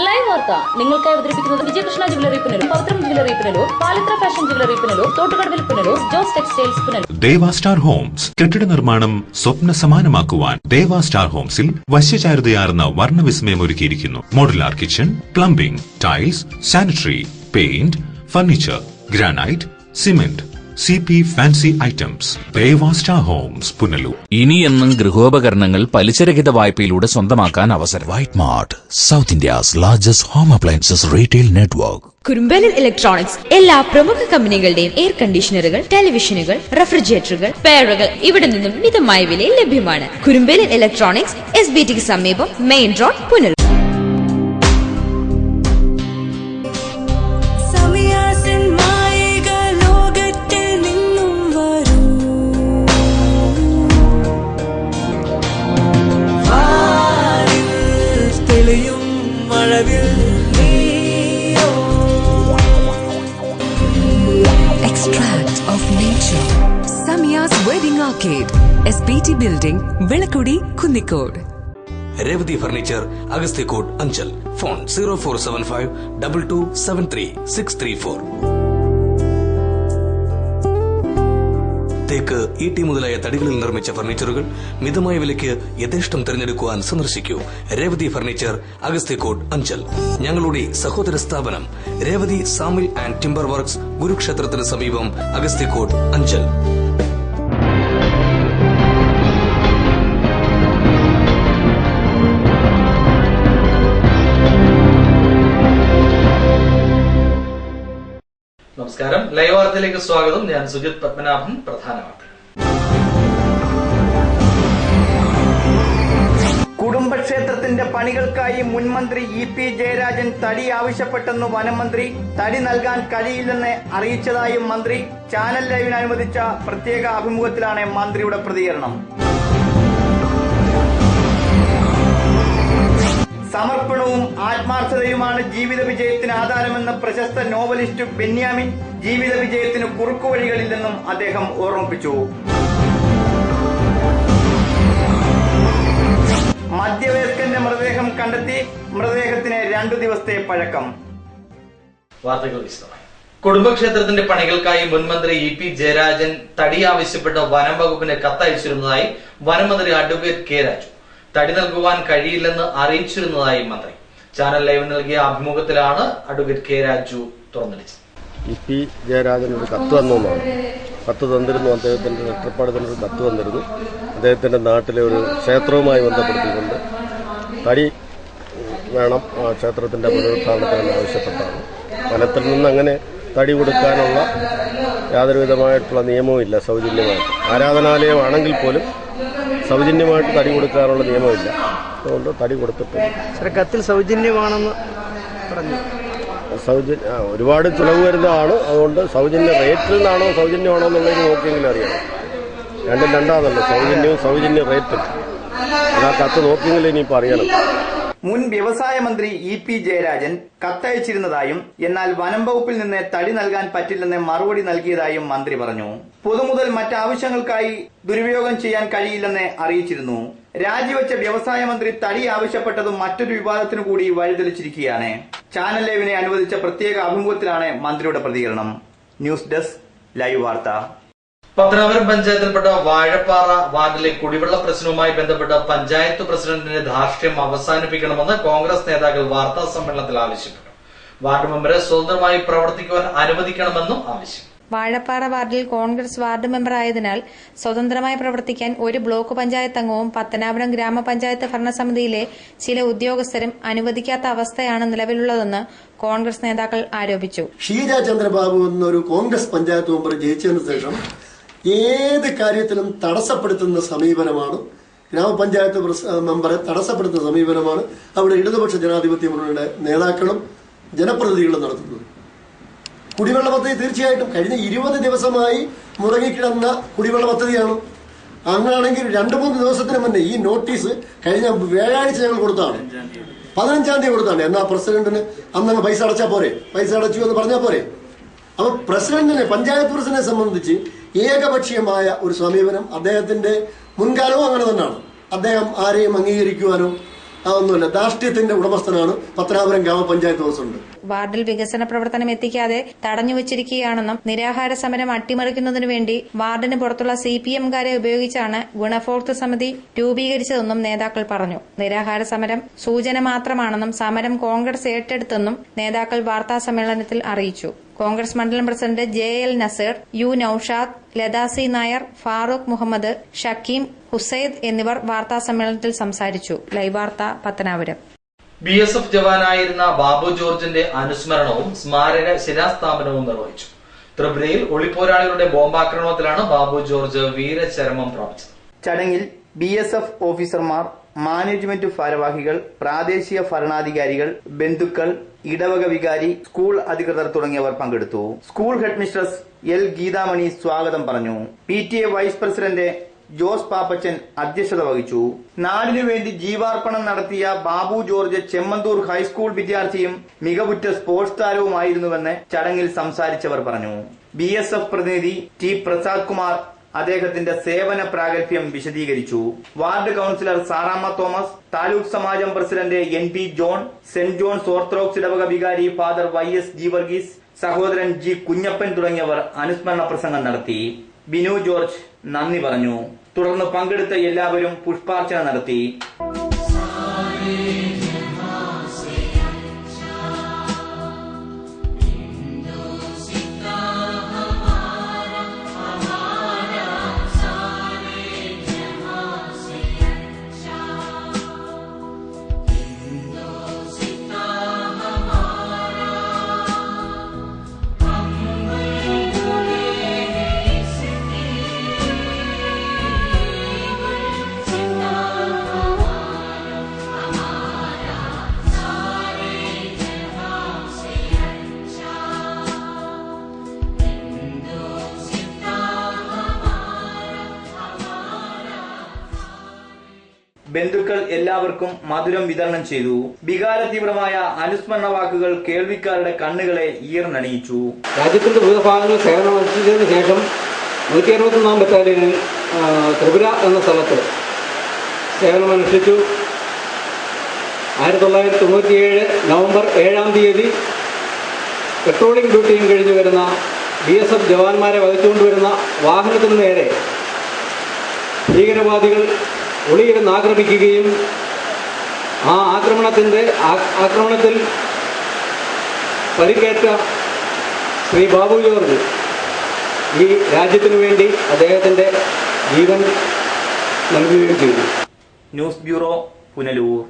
Live വാർത്ത നിങ്ങൾക്കായി അവതരിപ്പിക്കുന്നത് Vijayakrishna jewellery Punalur, Pavithram jewellery Punalur, Palithra fashion jewellery Punalur, തോട്ടുകടവിൽ Punalur, Jose textiles Punalur. Deva star homes കെട്ടിട നിർമ്മാണം സ്വപ്ന സമാനമാക്കുവാൻ ദേവ സ്റ്റാർ ഹോംസിൽ വശ്യചാരുതയാർന്ന വർണ്ണവിസ്മയം ഒരുക്കിയിരിക്കുന്നു. Modular kitchen, plumbing, tiles, sanitary, paint, furniture, granite, cement, CP fancy items. Deva star homes Punalur. ഇനിയെന്നും ഗൃഹോപകരണങ്ങൾ പലിശരഹിത വായ്പയിലൂടെ സ്വന്തമാക്കാൻ അവസരം. White mart, south India's largest home appliances retail network. കുറുമ്പലിൽ ഇലക്ട്രോണിക്സ് എല്ലാ പ്രമുഖ കമ്പനികളുടെയും എയർ കണ്ടീഷണറുകൾ, ടെലിവിഷനുകൾ, റെഫ്രിജറേറ്ററുകൾ, പെയറുകൾ ഇവിടെ നിന്നും മിതമായ വിലയിൽ ലഭ്യമാണ്. കുറുമ്പലിൽ ഇലക്ട്രോണിക്സ്, SBT സമീപം, main road, Punalur. Extract of nature. Samiya's Wedding Arcade, SBT Building, Velakudi, Kunnikode. Revati Furniture, Agasthyakode, Anchal. Phone 0475 2273 634. തേക്ക്, ഈട്ടി മുതലായ തടികളിൽ നിർമ്മിച്ച ഫർണിച്ചറുകൾ മിതമായ വിലയ്ക്ക് യഥേഷ്ടം തിരഞ്ഞെടുക്കുവാൻ സന്ദർശിക്കൂ. രേവതി ഫർണിച്ചർ, അഗസ്ത്യക്കോട്, അഞ്ചൽ. ഞങ്ങളുടെ സഹോദര സ്ഥാപനം രേവതി സാമിൽ ആൻഡ് ടിംബർ വർക്ക്സ്, ഗുരുക്ഷേത്രത്തിന് സമീപം, അഗസ്ത്യക്കോട്, അഞ്ചൽ. നമസ്കാരം, ലൈവ് വാർത്തയിലേക്ക് സ്വാഗതം. ഞാൻ സുജിത് പത്മനാഭൻ. പ്രധാന വാർത്തകൾ. കുടുംബക്ഷേത്രത്തിന്റെ പണികൾക്കായി മുൻമന്ത്രി EP ജയരാജൻ തടി ആവശ്യപ്പെട്ടെന്ന് വനമന്ത്രി. തടി നൽകാൻ കഴിയില്ലെന്ന് അറിയിച്ചതായും മന്ത്രി. ചാനൽ ലൈവിന് അനുവദിച്ച പ്രത്യേക അഭിമുഖത്തിലാണ് മന്ത്രിയുടെ പ്രതികരണം. സമർപ്പണവും ആത്മാർത്ഥതയുമാണ് ജീവിത വിജയത്തിന് ആധാരമെന്ന് പ്രശസ്ത നോവലിസ്റ്റ് ബെന്യാമിൻ. ജീവിത വിജയത്തിന് കുറുക്കുവഴികളില്ലെന്നും അദ്ദേഹം ഓർമ്മിപ്പിച്ചു. മധ്യവയസ്കന്റെ മൃതദേഹം കണ്ടെത്തി. മൃതദേഹത്തിന് 2 ദിവസത്തെ പഴക്കം. വാർത്തകൾ വിശദമായി. കുടുംബക്ഷേത്രത്തിന്റെ പണികൾക്കായി മുൻമന്ത്രി EP ജയരാജൻ തടി ആവശ്യപ്പെട്ട് വനം വകുപ്പിന് കത്തയച്ചിരുന്നതായി വനമന്ത്രി അഡ്വക്കേറ്റ് K രാജു. തടി നൽകുവാൻ കഴിയില്ലെന്ന് അറിയിച്ചിരുന്നതായി മന്ത്രി. ചാനൽ ലൈവ് നൽകിയ അഭിമുഖത്തിലാണ് അഡ്വക്കേറ്റ് K രാജു തുറന്നടിച്ചത്. EP ജയരാജൻ ഒരു കത്ത് വന്നതാണ്. കത്ത് തന്നിരുന്നു. അദ്ദേഹത്തിന്റെ ലെറ്റർപ്പാടത്തിന് ഒരു കത്ത് വന്നിരുന്നു. അദ്ദേഹത്തിന്റെ നാട്ടിലെ ഒരു ക്ഷേത്രവുമായി ബന്ധപ്പെടുത്തിക്കൊണ്ട് തടി വേണം ആ ക്ഷേത്രത്തിന്റെ പുനരുദ്ധാരണത്തിന് ആവശ്യപ്പെട്ടാണ്. വനത്തിൽ നിന്ന് അങ്ങനെ തടി കൊടുക്കാനുള്ള യാതൊരു വിധമായിട്ടുള്ള നിയമവും ഇല്ല. സൗജന്യമായിട്ട് ആരാധനാലയമാണെങ്കിൽ പോലും സൗജന്യമായിട്ട് തടി കൊടുക്കാനുള്ള നിയമമില്ല. അതുകൊണ്ട് തടി കൊടുത്തിട്ടുണ്ട്. കത്തിൽ സൗജന്യമാണെന്ന് പറഞ്ഞു. ഒരുപാട് ചിലവ് വരുന്നതാണ്. അതുകൊണ്ട് സൗജന്യ റേറ്റിൽ നിന്നാണോ സൗജന്യമാണോ എന്നുള്ളത് നോക്കിയെങ്കിലും അറിയണം. രണ്ടും രണ്ടാണല്ലോ, സൗജന്യവും സൗജന്യ റേറ്റും. ആ കത്ത് നോക്കിയെങ്കിലും ഇനിയിപ്പോൾ അറിയണം. മുൻ വ്യവസായ മന്ത്രി EP ജയരാജൻ കത്തയച്ചിരുന്നതായും എന്നാൽ വനം വകുപ്പിൽ നിന്ന് തടി നൽകാൻ പറ്റില്ലെന്ന് മറുപടി നൽകിയതായും മന്ത്രി പറഞ്ഞു. പൊതുമുതൽ മറ്റാവശ്യങ്ങൾക്കായി ദുരുപയോഗം ചെയ്യാൻ കഴിയില്ലെന്ന് അറിയിച്ചിരുന്നു. രാജിവെച്ച വ്യവസായ മന്ത്രി തടി ആവശ്യപ്പെട്ടതും മറ്റൊരു വിവാദത്തിനു കൂടി വഴിതെളിച്ചിരിക്കുകയാണ്. ചാനൽ ലൈവിനെ അനുവദിച്ച പ്രത്യേക അഭിമുഖത്തിലാണ് മന്ത്രിയുടെ പ്രതികരണം. ന്യൂസ് ഡെസ്ക്, ലൈവ് വാർത്ത. പത്തനാപുരം പഞ്ചായത്തിൽപ്പെട്ട വാഴപ്പാറ വാർഡിലെ കുടിവെള്ള പ്രശ്നവുമായി ബന്ധപ്പെട്ട് പഞ്ചായത്ത് പ്രസിഡന്റിന്റെ ധാർഷ്ട്യം അവസാനിപ്പിക്കണമെന്ന് കോൺഗ്രസ് നേതാക്കൾ വാർത്താ സമ്മേളനത്തിൽ ആവശ്യപ്പെട്ടു. വാർഡ് മെമ്പറെ സ്വതന്ത്രമായി പ്രവർത്തിക്കുവാൻ അനുവദിക്കണമെന്നും ആവശ്യം. വാഴപ്പാറ വാർഡിൽ കോൺഗ്രസ് വാർഡ് മെമ്പർ ആയതിനാൽ സ്വതന്ത്രമായി പ്രവർത്തിക്കാൻ ഒരു ബ്ലോക്ക് പഞ്ചായത്ത് അംഗവും പത്തനാപുരം ഗ്രാമപഞ്ചായത്ത് ഭരണസമിതിയിലെ ചില ഉദ്യോഗസ്ഥരും അനുവദിക്കാത്ത അവസ്ഥയാണ് നിലവിലുള്ളതെന്ന് കോൺഗ്രസ് നേതാക്കൾ ആരോപിച്ചു. ഷീജ ചന്ദ്രബാബു എന്നൊരു കോൺഗ്രസ് പഞ്ചായത്ത് മെമ്പർ ജയിച്ചതിനു ശേഷം ഏത് കാര്യത്തിലും തടസ്സപ്പെടുത്തുന്ന സമീപനമാണ്, ഗ്രാമപഞ്ചായത്ത് മെമ്പറെ തടസ്സപ്പെടുത്തുന്ന സമീപനമാണ് അവിടെ ഇടതുപക്ഷ ജനാധിപത്യ മുന്നണിയുടെ നേതാക്കളും ജനപ്രതിനിധികളും നടത്തുന്നത്. കുടിവെള്ള പദ്ധതി തീർച്ചയായിട്ടും കഴിഞ്ഞ 20 ദിവസമായി മുടങ്ങിക്കിടന്ന കുടിവെള്ള പദ്ധതിയാണ്. അങ്ങനെയാണെങ്കിൽ 2-3 ദിവസത്തിന് മുന്നേ ഈ നോട്ടീസ് കഴിഞ്ഞ വ്യാഴാഴ്ച ഞങ്ങൾ കൊടുത്താണ്. 15-ാം തീയതി കൊടുത്താണ്. എന്നാൽ പ്രസിഡന്റിന് അന്നങ്ങ് പൈസ അടച്ചാൽ പോരെ, പൈസ അടച്ചു എന്ന് പറഞ്ഞാൽ പോരെ. അപ്പൊ പ്രസിഡന്റിനെ, പഞ്ചായത്ത് പ്രസിഡന്റിനെ സംബന്ധിച്ച് ഏകപക്ഷീയമായ ഒരു സമീപനം. അദ്ദേഹത്തിന്റെ മുൻകാലവും അങ്ങനെ തന്നെയാണ്. അദ്ദേഹം ആരെയും അംഗീകരിക്കുവാനോ അതൊന്നുമില്ല. ധാർഷ്ട്യത്തിന്റെ ഉടമസ്ഥനാണ് പത്തനാപുരം ഗ്രാമപഞ്ചായത്ത് പ്രസിഡന്റ്. വാർഡിൽ വികസന പ്രവർത്തനം എത്തിക്കാതെ തടഞ്ഞുവച്ചിരിക്കുകയാണെന്നും നിരാഹാര സമരം അട്ടിമറിക്കുന്നതിനു വേണ്ടി വാർഡിന് പുറത്തുള്ള CPM-കാരെ ഉപയോഗിച്ചാണ് ഗുണഭോക്തൃ സമിതി രൂപീകരിച്ചതെന്നും നേതാക്കൾ പറഞ്ഞു. നിരാഹാര സമരം സൂചന മാത്രമാണെന്നും സമരം കോൺഗ്രസ് ഏറ്റെടുത്തെന്നും നേതാക്കൾ വാർത്താസമ്മേളനത്തിൽ അറിയിച്ചു. കോൺഗ്രസ് മണ്ഡലം president JL Naseer, U Noushad, Lathasi Nair, Farooq Muhammad, Shakeem, Husaid എന്നിവർ വാർത്താസമ്മേളനത്തിൽ സംസാരിച്ചു. ലൈവ് വാർത്ത, പത്തനാപുരം. BSF ജവാനായിരുന്ന ബാബു ജോർജിന്റെ അനുസ്മരണവും സ്മാരക ശിലാസ്ഥാപനവും നിർവഹിച്ചു. ത്രിപുരയിൽ ഒളിപ്പോരാളികളുടെ ബോംബാക്രമണത്തിലാണ് ബാബു ജോർജ് വീരചരമം പ്രാപിച്ചത്. ചടങ്ങിൽ BSF ഓഫീസർമാർ, മാനേജ്മെന്റ് ഭാരവാഹികൾ, പ്രാദേശിക ഭരണാധികാരികൾ, ബന്ധുക്കൾ, ഇടവക വികാരി, സ്കൂൾ അധികൃതർ തുടങ്ങിയവർ പങ്കെടുത്തു. സ്കൂൾ ഹെഡ്മിസ്ട്രസ് L ഗീതാമണി സ്വാഗതം പറഞ്ഞു. PTA vice president Jose Pappachan അധ്യക്ഷത വഹിച്ചു. നാടിനു വേണ്ടി ജീവാർപ്പണം നടത്തിയ ബാബു ജോർജ് ചെമ്മന്തൂർ ഹൈസ്കൂൾ വിദ്യാർത്ഥിയും മികവുറ്റ സ്പോർട്സ് താരവുമായിരുന്നുവെന്ന് ചടങ്ങിൽ സംസാരിച്ചവർ പറഞ്ഞു. BSF പ്രതിനിധി T പ്രസാദ് കുമാർ അദ്ദേഹത്തിന്റെ സേവന പ്രാഗൽഭ്യം വിശദീകരിച്ചു. Ward councillor Saramma Thomas, taluk സമാജം president NP John, Saint John's Orthodox ഇടവക വികാരി ഫാദർ YS ജി വർഗീസ്, സഹോദരൻ G കുഞ്ഞപ്പൻ തുടങ്ങിയവർ അനുസ്മരണ പ്രസംഗം നടത്തി. ബിനു ജോർജ് നന്ദി പറഞ്ഞു. തുടർന്ന് പങ്കെടുത്ത എല്ലാവരും പുഷ്പാർച്ചന നടത്തി. ബന്ധുക്കൾ എല്ലാവർക്കും മധുരം വിതരണം ചെയ്തു. വികാര തീവ്രമായ അനുസ്മരണ വാക്കുകൾ കേൾവിക്കാരുടെ കണ്ണുകളെ ഈർന്നണിയിച്ചു. രാജ്യത്തിന്റെ വിവിധ ഭാഗങ്ങളിൽ സേവനമനുഷ്ഠിച്ചതിന് ശേഷം 161 ബറ്റാലിയനിൽ ത്രിപുര എന്ന സ്ഥലത്ത് സേവനമനുഷ്ഠിച്ചു. 1997 നവംബർ 7-ാം തീയതി പെട്രോളിംഗ് ഡ്യൂട്ടിയും കഴിഞ്ഞു വരുന്ന BSF ജവാന്മാരെ വഹിച്ചുകൊണ്ടുവരുന്ന വാഹനത്തിനു നേരെ ഭീകരവാദികൾ ഒളിയിരുന്ന് ആക്രമിക്കുകയും ആ ആക്രമണത്തിൽ പരിക്കേറ്റ ശ്രീ ബാബു ജോർജ് ഈ രാജ്യത്തിനു വേണ്ടി അദ്ദേഹത്തിന്റെ ജീവൻ നൽകുകയും ചെയ്തു. News bureau, Punalur.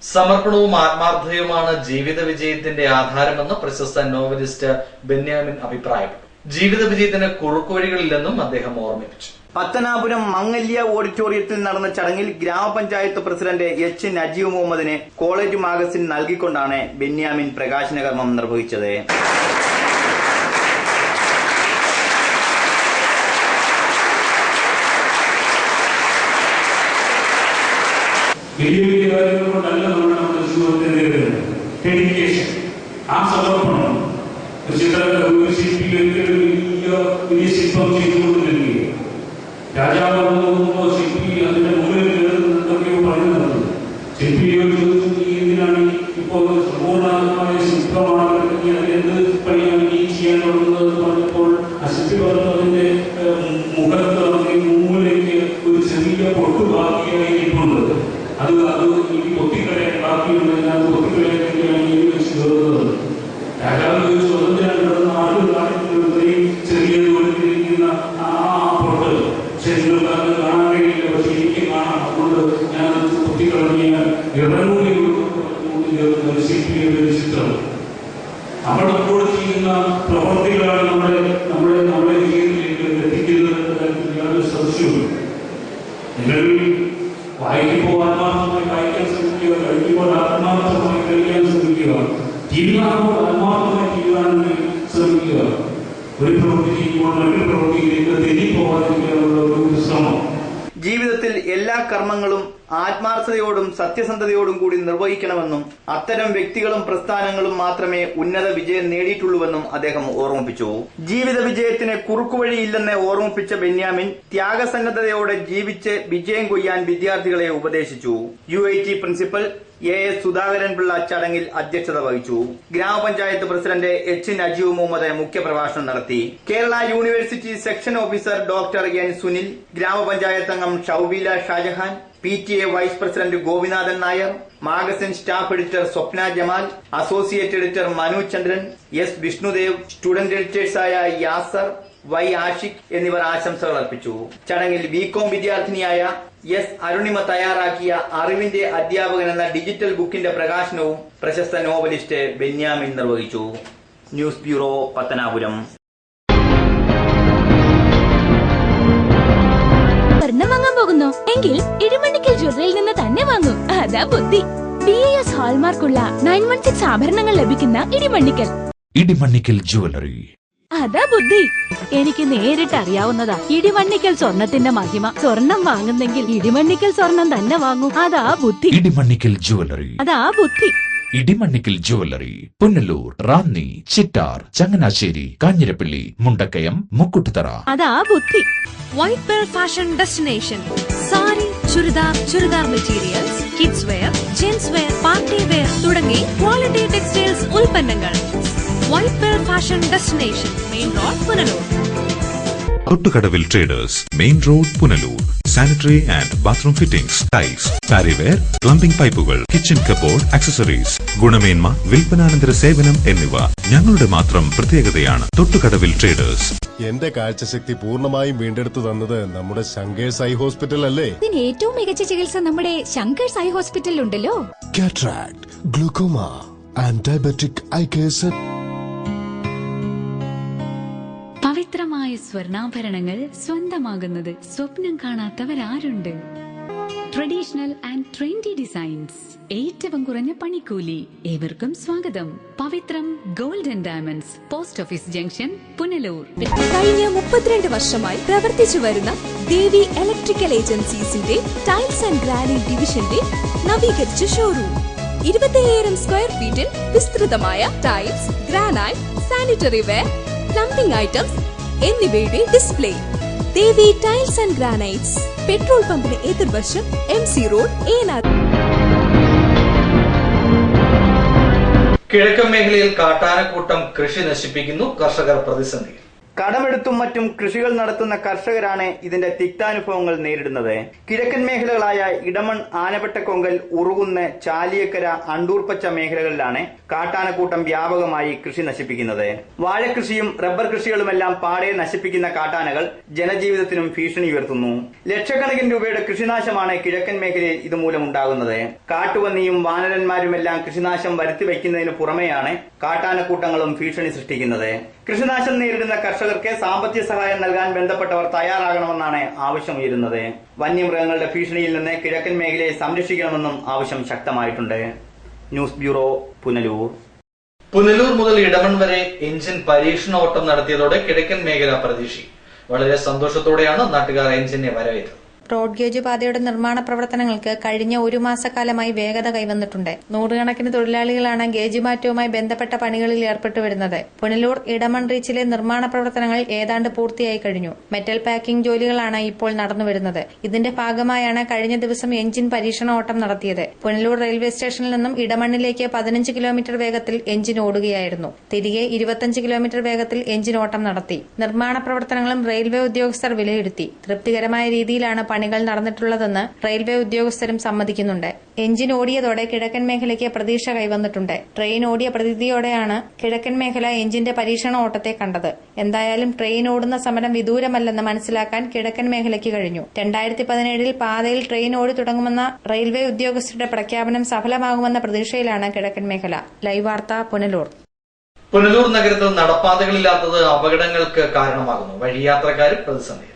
സമർപ്പണവും ആത്മാർത്ഥതയുമാണ് ജീവിത വിജയത്തിന്റെ ആധാരമെന്ന് പ്രശസ്ത നോവലിസ്റ്റ് ബെന്യാമിൻ അഭിപ്രായപ്പെട്ടു. ജീവിത വിജയത്തിന് കുറുക്കുവഴികളില്ലെന്നും അദ്ദേഹം ഓർമ്മിപ്പിച്ചു. പത്തനാപുരം മംഗല്യ ഓഡിറ്റോറിയത്തിൽ നടന്ന ചടങ്ങിൽ ഗ്രാമപഞ്ചായത്ത് പ്രസിഡന്റ് H നജീബ് മുഹമ്മദിന് കോളേജ് മാഗസിൻ നൽകിക്കൊണ്ടാണ് ബെന്യാമിൻ പ്രകാശന കർമ്മം നിർവഹിച്ചത്. വലിയ കാര്യങ്ങൾ കൊണ്ടല്ല നമ്മുടെ ജീവിതത്തെ നേരിടുന്നത്. ഡെഡിക്കേഷൻ, ആ സമർപ്പണം. വലിയ ശില്പം ചെയ്തുകൊണ്ട് നൽകിയ രാജാവ് നോക്കുമ്പോൾ ശില്പി അതിന്റെ മുകളിൽ എന്തൊക്കെയോ പറയുന്നത്. ശില്പിയോട് എന്തിനാണ് ഇപ്പോൾ സമ്പൂർണമായ ശില്പമാണ് എന്ത് പണിയാണ് ഈ ചെയ്യാൻ തുടങ്ങുന്നത് പറഞ്ഞപ്പോൾ ആ ശില്പി പറഞ്ഞു അതിന്റെ മുഖത്ത് അല്ലെങ്കിൽ മൂന്നിലേക്ക് ഒരു ചെറിയ പൊട്ടു ബാക്കിയായിട്ടുണ്ട്. അത് ഈ പൊത്തിക്കളയാൻ ബാക്കിയുണ്ട്. അത് പൊത്തിക്കളയാൻ വേണ്ടിയാണ് ഈ വെച്ച് തീർന്നത്. രാജാവ് സ്വതന്ത്രം നാട്ടിൽ ചെറിയത് കൊടുത്തിരിക്കുന്ന ആ പൊട്ട് ശരീരക്കാർക്ക് കാണാൻ കഴിയില്ല. പക്ഷെ എനിക്ക് കാണാം. അതുകൊണ്ട് ഞാൻ പൊത്തിക്കളഞ്ഞാൽ ഇറങ്ങൂലി ശില്പിയുടെ ചിത്രം. നമ്മളപ്പോൾ ചെയ്യുന്ന പ്രവർത്തികളാണ് നമ്മുടെ ജീവിതത്തിലേക്ക് എത്തിക്കുന്നത്. യാതൊരു സംശയവും. നിങ്ങൾ വായിക്കുമ്പോൾ ആത്മാർത്ഥമായി വായിക്കാൻ ശ്രമിക്കുക, കഴിക്കുമ്പോൾ ആത്മാർത്ഥമായി കഴിക്കാൻ ശ്രമിക്കുക, ജീവിതമാകുമ്പോൾ ആത്മാർത്ഥമായി ചെയ്യുവാൻ ശ്രമിക്കുക. ഒരു പ്രവൃത്തി ചെയ്യുമ്പോൾ മറ്റൊരു പ്രവൃത്തിയിലേക്ക് തെന്നിപ്പോകാതിരിക്കാനുള്ള ഒരു ശ്രമം. ജീവിതത്തിൽ എല്ലാ കർമ്മങ്ങളും ആത്മാർത്ഥതയോടും സത്യസന്ധതയോടും കൂടി നിർവഹിക്കണമെന്നും അത്തരം വ്യക്തികളും പ്രസ്ഥാനങ്ങളും മാത്രമേ ഉന്നത വിജയം നേടിയിട്ടുള്ളൂവെന്നും അദ്ദേഹം ഓർമ്മിപ്പിച്ചു. ജീവിത വിജയത്തിന് കുറുക്കുവഴിയില്ലെന്ന് ഓർമ്മിപ്പിച്ച ബെന്യാമിൻ ത്യാഗസന്നദ്ധതയോടെ ജീവിച്ച് വിജയം കൊയ്യാൻ വിദ്യാർത്ഥികളെ ഉപദേശിച്ചു. UIT principal AS Sudhakaran Pillai ചടങ്ങിൽ അധ്യക്ഷത വഹിച്ചു. ഗ്രാമപഞ്ചായത്ത് പ്രസിഡന്റ് H നജീബ് മുഹമ്മദ് മുഖ്യപ്രഭാഷണം നടത്തി. Kerala university section officer doctor N Sunil, ഗ്രാമപഞ്ചായത്ത് അംഗം Shoubeela Shajahan, PTA vice president Gopinathan Nair, magazine staff editor Swapna Jamal, associate editor Manu Chandran, S Vishnudev, student എഡിറ്റേഴ്സായ യാസർ, Y ആഷിഖ് എന്നിവർ ആശംസകൾ അർപ്പിച്ചു. ചടങ്ങിൽ BCom വിദ്യാർത്ഥിനിയായ S അരുണിമ തയ്യാറാക്കിയ അറിവിന്റെ അധ്യാപകൻ എന്ന ഡിജിറ്റൽ ബുക്കിന്റെ പ്രകാശനവും പ്രശസ്ത നോവലിസ്റ്റ് ബെന്യാമിൻ നിർവഹിച്ചു. News bureau, Pathanapuram. സ്വർണം വാങ്ങാൻ പോകുന്നു എങ്കിൽ ഇടിമണ്ണിക്കൽ ജ്വല്ലറിയിൽ നിന്ന് തന്നെ വാങ്ങൂ. അതാ ബുദ്ധി. BIS ഹാൾമാർക്കുള്ള 916 ആഭരണങ്ങൾ ലഭിക്കുന്ന ഇടിമണ്ണിക്കൽ ജ്വല്ലറി. അതാ ബുദ്ധി. എനിക്ക് നേരിട്ട് അറിയാവുന്നതാ ഇടിമണ്ണിക്കൽ സ്വർണത്തിന്റെ മഹിമ. സ്വർണം വാങ്ങുന്നെങ്കിൽ ഇടിമണ്ണിക്കൽ സ്വർണം തന്നെ വാങ്ങൂ. അതാ ബുദ്ധി. ഇടിമണ്ണിക്കൽ ജ്വല്ലറി. അതാ ബുദ്ധി. ഇടിമണ്ണിക്കൽ ജ്വല്ലറി, പുനലൂർ, റാന്നി, ചിറ്റാർ, ചങ്ങനാശ്ശേരി, കാഞ്ഞിരപ്പള്ളി, മുണ്ടക്കയം, മുക്കുട്ടുതറ. അതാ ബുദ്ധി. White pearl fashion destination. Sari, churidar materials, kids wear, gents wear, party wear തുടങ്ങി ക്വാളിറ്റി ടെക്സ്റ്റൈൽസ് ഉൽപ്പന്നങ്ങൾ. White pearl fashion destination, main road, Punalur. Thottukadavil traders, main road, Punalur. Sanitary and bathroom fittings, tiles, Parryware, plumbing പൈപ്പുകൾ, kitchen cupboard, accessories, ഗുണമേന്മ, വിൽപ്പനാനന്തര സേവനം എന്നിവ ഞങ്ങളുടെ മാത്രം പ്രത്യേകതയാണ്. തൊട്ടുകടവിൽ ട്രേഡേഴ്സ്. എന്റെ കാഴ്ചശക്തി പൂർണ്ണമായും വീണ്ടെടുത്തു തന്നത് നമ്മുടെ ശങ്കേഴ്സ് ഐ ഹോസ്പിറ്റൽ അല്ലേ? ഇതിന് ഏറ്റവും മികച്ച ചികിത്സ നമ്മുടെ ശങ്കേഴ്സ് ഐ ഹോസ്പിറ്റലിൽ ഉണ്ടല്ലോ. Cataract, glaucoma and diabetic eye care. പവിത്രമായ സ്വർണ്ണാഭരണങ്ങൾ സ്വന്തമാകുന്നത് സ്വപ്നം കാണാത്തവരാരുണ്ട്? ട്രഡീഷണൽ ആൻഡ് ട്രെൻഡി ഡിസൈൻസ്, ഏറ്റവും കുറഞ്ഞ പണിക്കൂലി. ഏവർക്കും സ്വാഗതം. Pavithram gold and diamonds, post office junction, Punalur. കഴിഞ്ഞ 32 വർഷമായി പ്രവർത്തിച്ചു വരുന്ന ദേവി ഇലക്ട്രിക്കൽ ഏജൻസീസിന്റെ ടൈൽസ് ആൻഡ് ഗ്രാനൈറ്റ് ഡിവിഷന്റെ നവീകരിച്ച ഷോറൂം. 25,000 സ്ക്വയർ ഫീറ്റിൽ വിസ്തൃതമായ tiles, granite, sanitary ware, plumbing items എന്നിവയുടെ display. Devi tiles and granites, petrol പമ്പിന് എതിർവശം, MC റോഡ്, ഏനാട്. കിഴക്കൻ മേഖലയിൽ കാട്ടാനക്കൂട്ടം കൃഷി നശിപ്പിക്കുന്നു, കർഷകർ പ്രതിസന്ധി. കടമെടുത്തും മറ്റും കൃഷികൾ നടത്തുന്ന കർഷകരാണ് ഇതിന്റെ തിക്താനുഭവങ്ങൾ നേരിടുന്നത്. കിഴക്കൻ മേഖലകളായ ഇടമൺ, ആനപ്പെട്ടക്കൊങ്കൽ, ഉറുകുന്ന്, ചാലിയക്കര, അണ്ടൂർപ്പച്ച മേഖലകളിലാണ് കാട്ടാനക്കൂട്ടം വ്യാപകമായി കൃഷി നശിപ്പിക്കുന്നത്. വാഴകൃഷിയും റബ്ബർ കൃഷികളുമെല്ലാം പാടെ നശിപ്പിക്കുന്ന കാട്ടാനകൾ ജനജീവിതത്തിനും ഭീഷണി ഉയർത്തുന്നു. ലക്ഷക്കണക്കിന് രൂപയുടെ കൃഷിനാശമാണ് കിഴക്കൻ മേഖലയിൽ ഇതുമൂലം ഉണ്ടാകുന്നത്. കാട്ടുപന്നിയും വാനരന്മാരുമെല്ലാം കൃഷിനാശം വരുത്തിവെക്കുന്നതിന് പുറമെയാണ് കാട്ടാനക്കൂട്ടങ്ങളും ഭീഷണി സൃഷ്ടിക്കുന്നത്. കൃഷിനാശം നേരിടുന്ന കർഷകർക്ക് സാമ്പത്തിക സഹായം നൽകാൻ ബന്ധപ്പെട്ടവർ തയ്യാറാകണമെന്നാണ് ആവശ്യമുയരുന്നത്. വന്യമൃഗങ്ങളുടെ ഭീഷണിയിൽ നിന്ന് കിഴക്കൻ മേഖലയെ സംരക്ഷിക്കണമെന്നും ആവശ്യം ശക്തമായിട്ടുണ്ട്. News bureau, Punalur. പുനലൂർ മുതൽ ഇടമൺ വരെ എഞ്ചിൻ പരീക്ഷണോട്ടം നടത്തിയതോടെ കിഴക്കൻ മേഖല പ്രതീക്ഷി. വളരെ സന്തോഷത്തോടെയാണ് നാട്ടുകാർ എഞ്ചിനെ വരവേറ്റത്. റോഡ് ഗേജ് പാതയുടെ നിർമ്മാണ പ്രവർത്തനങ്ങൾക്ക് കഴിഞ്ഞ 1 മാസക്കാലമായി വേഗത കൈവന്നിട്ടുണ്ട്. നൂറുകണക്കിന് തൊഴിലാളികളാണ് ഗേജ് മാറ്റവുമായി ബന്ധപ്പെട്ട പണികളിൽ ഏർപ്പെട്ടു വരുന്നത്. പുനലൂർ ഇടമൺ റീച്ചിലെ നിർമ്മാണ പ്രവർത്തനങ്ങൾ ഏതാണ്ട് പൂർത്തിയായി കഴിഞ്ഞു. മെറ്റൽ പാക്കിംഗ് ജോലികളാണ് ഇപ്പോൾ നടന്നുവരുന്നത്. ഇതിന്റെ ഭാഗമായാണ് കഴിഞ്ഞ ദിവസം എഞ്ചിൻ പരീക്ഷണ ഓട്ടം നടത്തിയത്. പുനലൂർ റെയിൽവേ സ്റ്റേഷനിൽ നിന്നും ഇടമണ്ണിലേക്ക് 15 കിലോമീറ്റർ വേഗത്തിൽ എഞ്ചിൻ ഓടുകയായിരുന്നു. തിരികെ 25 കിലോമീറ്റർ വേഗത്തിൽ എഞ്ചിൻ ഓട്ടം നടത്തി. നിർമ്മാണ പ്രവർത്തനങ്ങളും റെയിൽവേ ഉദ്യോഗസ്ഥർ വിലയിരുത്തി. തൃപ്തികരമായ രീതിയിലാണ് പണികൾ നടന്നിട്ടുള്ളതെന്ന് റെയിൽവേ ഉദ്യോഗസ്ഥരും സമ്മതിക്കുന്നുണ്ട്. എഞ്ചിൻ ഓടിയതോടെ കിഴക്കൻ മേഖലയ്ക്ക് പ്രതീക്ഷ കൈവന്നിട്ടുണ്ട്. ട്രെയിൻ ഓടിയ പ്രതീതിയോടെയാണ് കിഴക്കൻ മേഖല എഞ്ചിന്റെ പരീക്ഷണ ഓട്ടത്തെ കണ്ടത്. എന്തായാലും ട്രെയിൻ ഓടുന്ന സമരം വിദൂരമല്ലെന്ന് മനസ്സിലാക്കാൻ കിഴക്കൻ മേഖലയ്ക്ക് കഴിഞ്ഞു. 2017 പാതയിൽ ട്രെയിൻ ഓടി തുടങ്ങുമെന്ന റെയിൽവേ ഉദ്യോഗസ്ഥരുടെ പ്രഖ്യാപനം സഫലമാകുമെന്ന പ്രതീക്ഷയിലാണ് കിഴക്കൻ മേഖല. ലൈവ് വാർത്ത, പുനലൂർ. പുനലൂർ നഗരത്തിൽ നടപ്പാതകളില്ലാത്തത് അപകടങ്ങൾക്ക് കാരണമാകുന്നു. വഴിയാത്രക്കാരും പ്രതിസന്ധി.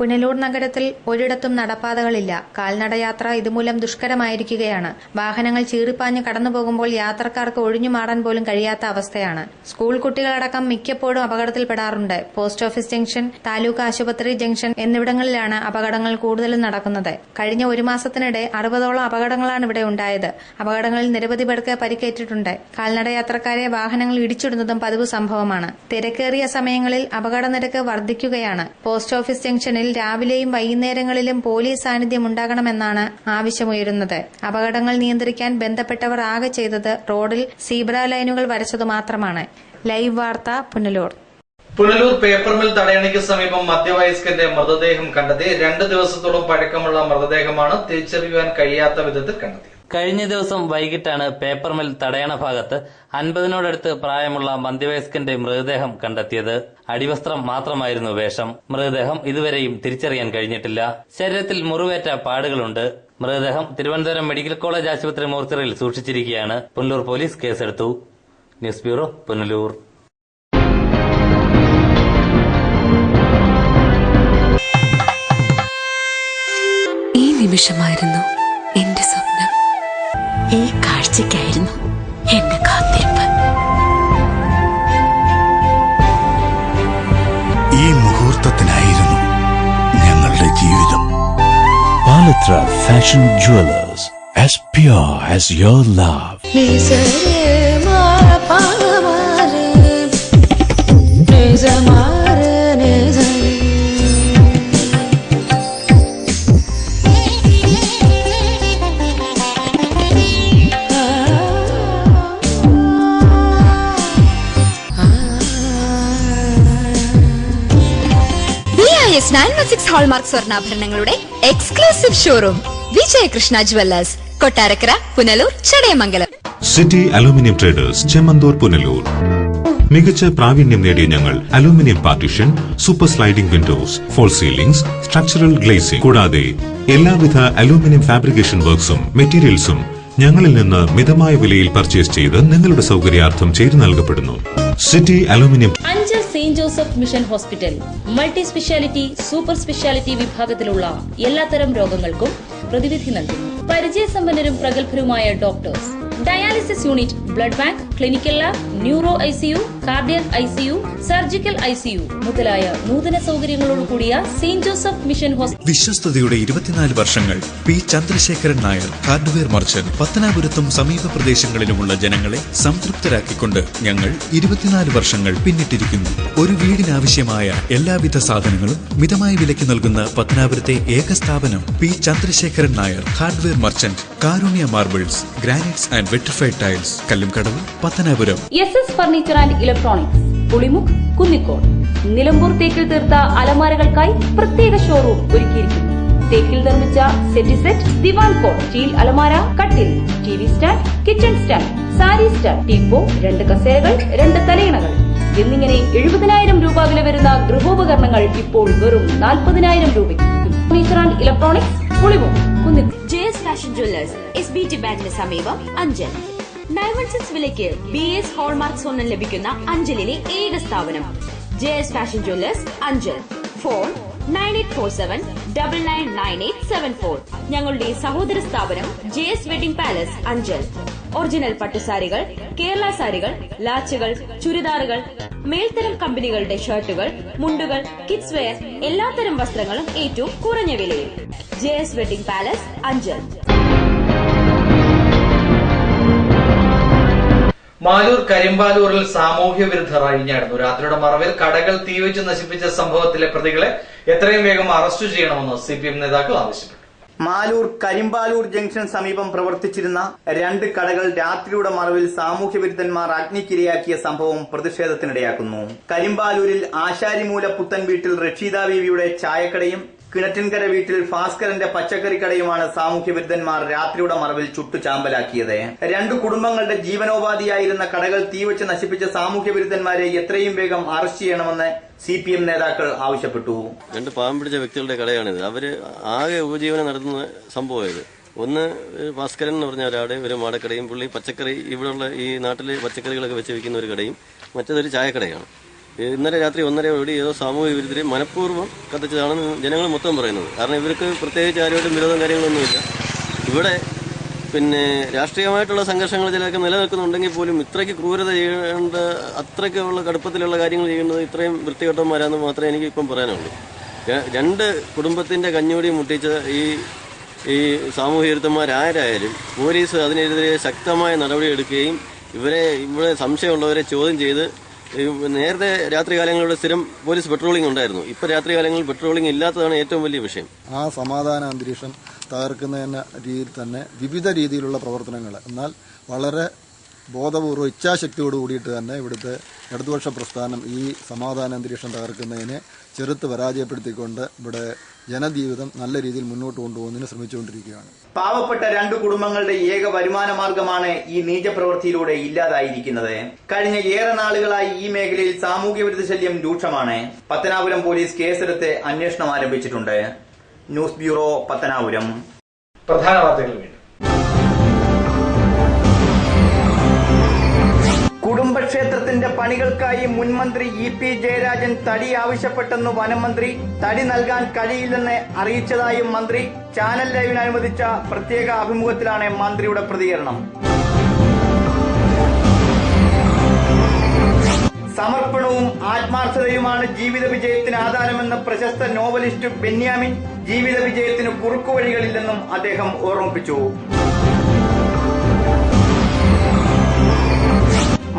പുനലൂർ നഗരത്തിൽ ഒരിടത്തും നടപ്പാതകളില്ല. കാൽനടയാത്ര ഇതുമൂലം ദുഷ്കരമായിരിക്കുകയാണ്. വാഹനങ്ങൾ ചീറിപ്പാഞ്ഞ് കടന്നുപോകുമ്പോൾ യാത്രക്കാർക്ക് ഒഴിഞ്ഞുമാറാൻ പോലും കഴിയാത്ത അവസ്ഥയാണ്. സ്കൂൾ കുട്ടികളടക്കം മിക്കപ്പോഴും അപകടത്തിൽപ്പെടാറുണ്ട്. പോസ്റ്റ് ഓഫീസ് ജംഗ്ഷൻ, താലൂക്ക് ആശുപത്രി ജംഗ്ഷൻ എന്നിവിടങ്ങളിലാണ് അപകടങ്ങൾ കൂടുതലും നടക്കുന്നത്. കഴിഞ്ഞ ഒരു മാസത്തിനിടെ 60ഓളം അപകടങ്ങളാണ് ഇവിടെ ഉണ്ടായത്. അപകടങ്ങളിൽ നിരവധി പേർക്ക് പരിക്കേറ്റിട്ടുണ്ട്. കാൽനടയാത്രക്കാരെ വാഹനങ്ങൾ ഇടിച്ചിടുന്നതും പതിവ് സംഭവമാണ്. തിരക്കേറിയ സമയങ്ങളിൽ അപകട നിരക്ക് വർദ്ധിക്കുകയാണ്. പോസ്റ്റ് ഓഫീസ് ജംഗ്ഷനിൽ രാവിലെയും വൈകുന്നേരങ്ങളിലും പോലീസ് സാന്നിധ്യം ഉണ്ടാകണമെന്നാണ് ആവശ്യമുയരുന്നത്. അപകടങ്ങൾ നിയന്ത്രിക്കാൻ ബന്ധപ്പെട്ടവർ ആകെ ചെയ്തത് റോഡിൽ സീബ്ര ലൈനുകൾ വരച്ചതു മാത്രമാണ്. ലൈവ് വാർത്ത, പുനലൂർ. പുനലൂർ പേപ്പർ മിൽ തടയണയ്ക്ക് സമീപം മധ്യവയസ്കന്റെ മൃതദേഹം കണ്ടെത്തി. 2 ദിവസത്തോളം പഴക്കമുള്ള മൃതദേഹമാണ് തിരിച്ചറിയുവാൻ കഴിയാത്ത വിധത്തിൽ കണ്ടെത്തി. കഴിഞ്ഞ ദിവസം വൈകിട്ടാണ് പേപ്പർ മിൽ തടയണ ഭാഗത്ത് 50നോടടുത്ത് പ്രായമുള്ള മധ്യവയസ്കന്റെ മൃതദേഹം കണ്ടെത്തിയത്. അടിവസ്ത്രം മാത്രമായിരുന്നു വേഷം. മൃതദേഹം ഇതുവരെയും തിരിച്ചറിയാൻ കഴിഞ്ഞിട്ടില്ല. ശരീരത്തിൽ മുറിവേറ്റ പാടുകളുണ്ട്. മൃതദേഹം തിരുവനന്തപുരം മെഡിക്കൽ കോളേജ് ആശുപത്രി മോർച്ചറിയിൽ സൂക്ഷിച്ചിരിക്കുകയാണ്. പുനലൂർ പോലീസ് കേസെടുത്തു. News bureau, Punalur. ഈ നിമിഷമായിരുന്നു എന്റെ സ്വപ്നം. ഈ കാഴ്ചയ്ക്കായിരുന്നു എന്റെ കാത്തിരിപ്പ്. ഈ മുഹൂർത്തത്തിനായിരുന്നു ഞങ്ങളുടെ ജീവിതം. Palathra fashion jewellers, as pure as your love. BIS 916 hallmark സ്വർണ്ണാഭരണങ്ങളുടെ exclusive showroom Vijayakrishna jewellers, Kottarakkara, Punalur, Chadayamangalam. City aluminium traders, Chemmanthur, Punalur. മികച്ച പ്രാവീണ്യം നേടിയ ഞങ്ങൾ aluminium partition, super sliding windows, false ceilings, structural glazing കൂടാതെ എല്ലാവിധ അലൂമിനിയം ഫാബ്രിക്കേഷൻ വർക്ക്സും മെറ്റീരിയൽസും ഞങ്ങളിൽ നിന്ന് മിതമായ വിലയിൽ പർച്ചേസ് ചെയ്ത് നിങ്ങളുടെ സൗകര്യാർത്ഥം ചെയ്തു നൽകപ്പെടുന്നു. City aluminium. Anchal Saint Joseph mission hospital multi speciality, super speciality വിഭാഗത്തിലുള്ള എല്ലാത്തരം രോഗങ്ങൾക്കും പ്രതിവിധി നൽകുന്നു. പരിചയസമ്പന്നരും പ്രഗത്ഭരുമായ doctors, dialysis unit, blood bank, clinical lab, neuro ICU, cardiac ICU, surgical ICU മുതലായ നൂതന സൗകര്യങ്ങളോട് കൂടിയ സെയിന്റ് ജോസഫ് മിഷൻ ഹോസ്പിറ്റൽ. വിശ്വസ്തയുടെ 24 വർഷങ്ങൾ. P Chandrasekharan Nair, hardware merchant. പത്തനാപുരത്തും സമീപ പ്രദേശങ്ങളിലുമുള്ള ജനങ്ങളെ സംതൃപ്തരാക്കിക്കൊണ്ട് ഞങ്ങൾ 24 വർഷങ്ങൾ പിന്നിട്ടിരിക്കുന്നു. ഒരു വീടിനാവശ്യമായ എല്ലാവിധ സാധനങ്ങളും മിതമായ വിലയ്ക്ക് നൽകുന്ന പത്തനാപുരത്തെ ഏക സ്ഥാപനം P Chandrasekharan Nair, hardware merchant. Karunya marbles, granites and vitrified tiles, Kallumkadavu, Pathanapuram. SS furniture and electronics, Pulimukku, Kunnicode. Nilambur തേക്കിൽ തീർത്ത അലമാരകൾക്കായി പ്രത്യേക ഷോറൂം ഒരുക്കിയിരിക്കുന്നു. തേക്കിൽ നിർമ്മിച്ച സെറ്റ്, ദിവാൻ കോട്ട്, സ്റ്റീൽ അലമാര, കട്ടിൽ, TV stand, kitchen stand, sari stand, teapoy, 2 കസേരകൾ, 2 തലയിണകൾ എന്നിങ്ങനെ 70,000 രൂപ വില വരുന്ന ഗൃഹോപകരണങ്ങൾ ഇപ്പോൾ വെറും 40,000 രൂപയ്ക്ക്. Furniture and electronics, Pulimukku, Kunnicode. JS fashion jewellers, SBT ബാങ്കിന് സമീപം, അഞ്ചൽ. 916 വിലയ്ക്ക് BS ഹോൾമാർക്ക് സ്വർണം ലഭിക്കുന്ന അഞ്ചലിലെ ഏക സ്ഥാപനം JS fashion jewellers, Anchal. Phone 9847999874. ഞങ്ങളുടെ സഹോദര സ്ഥാപനം JS wedding palace, Anchal. Original പട്ടുസാരികൾ, കേരള സാരികൾ, ലാച്ചുകൾ, ചുരിദാറുകൾ, മേൽത്തരം കമ്പനികളുടെ ഷർട്ടുകൾ, മുണ്ടുകൾ, കിഡ്സ് വെയർ, എല്ലാത്തരം വസ്ത്രങ്ങളും ഏറ്റവും കുറഞ്ഞ വിലയിൽ. JS wedding palace, Anchal. Maloor കരിമ്പാലൂരിൽ സാമൂഹ്യ വിരുദ്ധർ അഴിഞ്ഞാടുന്നു. രാത്രിയുടെ മറവിൽ കടകൾ തീവെച്ച് നശിപ്പിച്ച സംഭവത്തിലെ പ്രതികളെ എത്രയും വേഗം അറസ്റ്റ് ചെയ്യണമെന്ന് CPM നേതാക്കൾ ആവശ്യപ്പെട്ടു. മാലൂർ കരിമ്പാലൂർ ജംഗ്ഷൻ സമീപം പ്രവർത്തിച്ചിരുന്ന 2 കടകൾ രാത്രിയുടെ മറവിൽ സാമൂഹ്യവിരുദ്ധന്മാർ അഗ്നിക്കിരയാക്കിയ സംഭവം പ്രതിഷേധത്തിനിടയാക്കുന്നു. കരിമ്പാലൂരിൽ ആശാരിമൂല പുത്തൻ വീട്ടിൽ റഷീദ ബീവിയുടെ ചായക്കടയും കിണറ്റിൻകര വീട്ടിൽ ഭാസ്കരന്റെ പച്ചക്കറി കടയുമാണ് സാമൂഹ്യവിരുദ്ധന്മാർ രാത്രിയുടെ മറവിൽ ചുട്ടുചാമ്പലാക്കിയത്. 2 കുടുംബങ്ങളുടെ ജീവനോപാധിയായിരുന്ന കടകൾ തീവച്ച് നശിപ്പിച്ച സാമൂഹ്യവിരുദ്ധന്മാരെ എത്രയും വേഗം അറസ്റ്റ് ചെയ്യണമെന്ന് CPM നേതാക്കൾ ആവശ്യപ്പെട്ടു. 2 പാവം പിടിച്ച വ്യക്തികളുടെ കടയാണിത്. അവര് ആകെ ഉപജീവനം നടത്തുന്ന സംഭവമായത്. ഒന്ന് ഭാസ്കരൻ എന്ന് പറഞ്ഞ ഒരാടെ ഒരു മാടക്കടയും, പുള്ളി പച്ചക്കറി ഇവിടെയുള്ള ഈ നാട്ടിലെ പച്ചക്കറികളൊക്കെ വെച്ച് വെക്കുന്ന ഒരു കടയും, മറ്റേതൊരു ചായക്കടയാണ്. ഇന്നലെ രാത്രി 1:30 ഏതോ സാമൂഹ്യ വിരുദ്ധരെ മനഃപൂർവ്വം കത്തിച്ചതാണെന്ന് ജനങ്ങൾ മൊത്തം പറയുന്നത്. കാരണം ഇവർക്ക് പ്രത്യേകിച്ച് ആരുമായിട്ടും വിരോധം കാര്യങ്ങളൊന്നുമില്ല. ഇവിടെ പിന്നെ രാഷ്ട്രീയമായിട്ടുള്ള സംഘർഷങ്ങൾ ചിലതൊക്കെ നിലനിൽക്കുന്നുണ്ടെങ്കിൽ പോലും ഇത്രയ്ക്ക് ക്രൂരത ചെയ്യേണ്ട, അത്രയ്ക്കുള്ള കടുപ്പത്തിലുള്ള കാര്യങ്ങൾ ചെയ്യുന്നത് ഇത്രയും വൃത്തികെട്ടന്മാരാന്ന് മാത്രമേ എനിക്ക് ഇപ്പം പറയാനുള്ളൂ. 2 കുടുംബത്തിൻ്റെ കഞ്ഞൂടി മുട്ടിച്ച ഈ സാമൂഹ്യ വിരുദ്ധന്മാരാരായാലും പോലീസ് അതിനെതിരെ ശക്തമായ നടപടിയെടുക്കുകയും ഇവിടെ സംശയമുള്ളവരെ ചോദ്യം ചെയ്ത്, നേരത്തെ രാത്രികാലങ്ങളിലൂടെ സ്ഥിരം പോലീസ് പെട്രോളിംഗ് ഉണ്ടായിരുന്നു. ഇപ്പോൾ രാത്രികാലങ്ങളിൽ പെട്രോളിംഗ് ഇല്ലാത്തതാണ് ഏറ്റവും വലിയ വിഷയം. ആ സമാധാന അന്തരീക്ഷം തകർക്കുന്ന രീതിയിൽ തന്നെ വിവിധ രീതിയിലുള്ള പ്രവർത്തനങ്ങൾ, എന്നാൽ വളരെ ബോധപൂർവ്വം ഇച്ഛാശക്തിയോട് കൂടിയിട്ട് തന്നെ ഇവിടുത്തെ ഇടതുപക്ഷ പ്രസ്ഥാനം ഈ സമാധാന അന്തരീക്ഷം തകർക്കുന്നതിനെ ചെറുത്ത് പരാജയപ്പെടുത്തിക്കൊണ്ട് ഇവിടെ ജനജീവിതം നല്ല രീതിയിൽ മുന്നോട്ട് കൊണ്ടുപോകുന്നതിന് ശ്രമിച്ചുകൊണ്ടിരിക്കുകയാണ്. പാവപ്പെട്ട 2 കുടുംബങ്ങളുടെ ഏക വരുമാന മാർഗമാണ് ഈ നീചപ്രവൃത്തിയിലൂടെ ഇല്ലാതായിരിക്കുന്നത്. കഴിഞ്ഞ ഏറെ നാളുകളായി ഈ മേഖലയിൽ സാമൂഹ്യ വിരുദ്ധ ശല്യം രൂക്ഷമാണ്. പത്തനാപുരം പോലീസ് കേസെടുത്ത് അന്വേഷണം ആരംഭിച്ചിട്ടുണ്ട്. News bureau, Pathanapuram. പ്രധാന വാർത്തകൾ വീണ്ടും. കുടുംബക്ഷേത്രത്തിന്റെ പണികൾക്കായി മുൻമന്ത്രി EP ജയരാജൻ തടി ആവശ്യപ്പെട്ടെന്ന് വനംമന്ത്രി. തടി നൽകാൻ കഴിയില്ലെന്ന് അറിയിച്ചതായും മന്ത്രി. ചാനൽ ലൈവിന് അനുവദിച്ച പ്രത്യേക അഭിമുഖത്തിലാണ് മന്ത്രിയുടെ പ്രതികരണം. സമർപ്പണവും ആത്മാർത്ഥതയുമാണ് ജീവിത വിജയത്തിന് ആധാരമെന്ന് പ്രശസ്ത നോവലിസ്റ്റ് ബെന്യാമിൻ. ജീവിത വിജയത്തിന് കുറുക്കുവഴികളില്ലെന്നും അദ്ദേഹം ഓർമ്മിപ്പിച്ചു.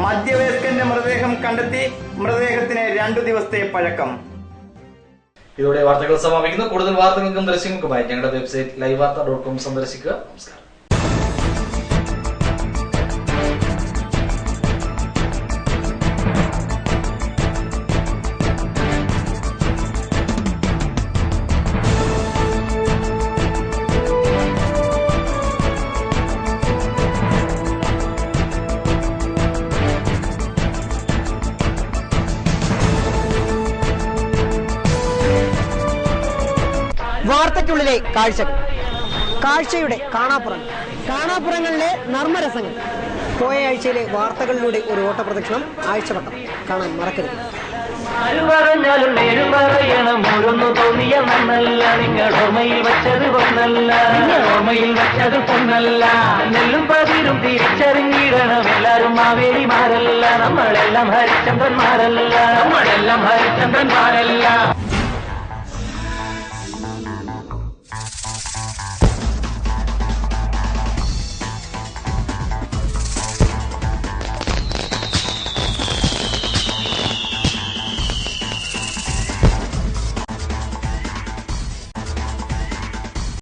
മധ്യവയസ്കന്റെ മൃതദേഹം കണ്ടെത്തി. മൃതദേഹത്തിന് 2 ദിവസത്തെ പഴക്കം. ഇതോടെ വാർത്തകൾ സമാപിക്കുന്നു. കൂടുതൽ വാർത്തകൾക്കും ദൃശ്യങ്ങൾക്കുമായി ഞങ്ങളുടെ വെബ്സൈറ്റ് livevarta.com സന്ദർശിക്കുക. നമസ്കാരം. വാർത്തയ്ക്കുള്ളിലെ കാഴ്ചകൾ, കാഴ്ചയുടെ കാണാപ്പുറങ്ങളിലെ നർമ്മരസങ്ങൾ. പോയ ആഴ്ചയിലെ വാർത്തകളിലൂടെ ഒരു ഓട്ടപ്രദക്ഷിണം, ആഴ്ചവട്ടം കാണാൻ മറക്കരുത്. തോന്നിയ നന്നല്ല, നിങ്ങൾ ഓർമ്മയിൽ വച്ചത് പൊന്നല്ല, നെല്ലും പതിരും തിരിച്ചറിഞ്ഞിടണം. എല്ലാരും മാവേലിമാരല്ല, നമ്മളെല്ലാം ഹരിചന്ദ്രന്മാരല്ല.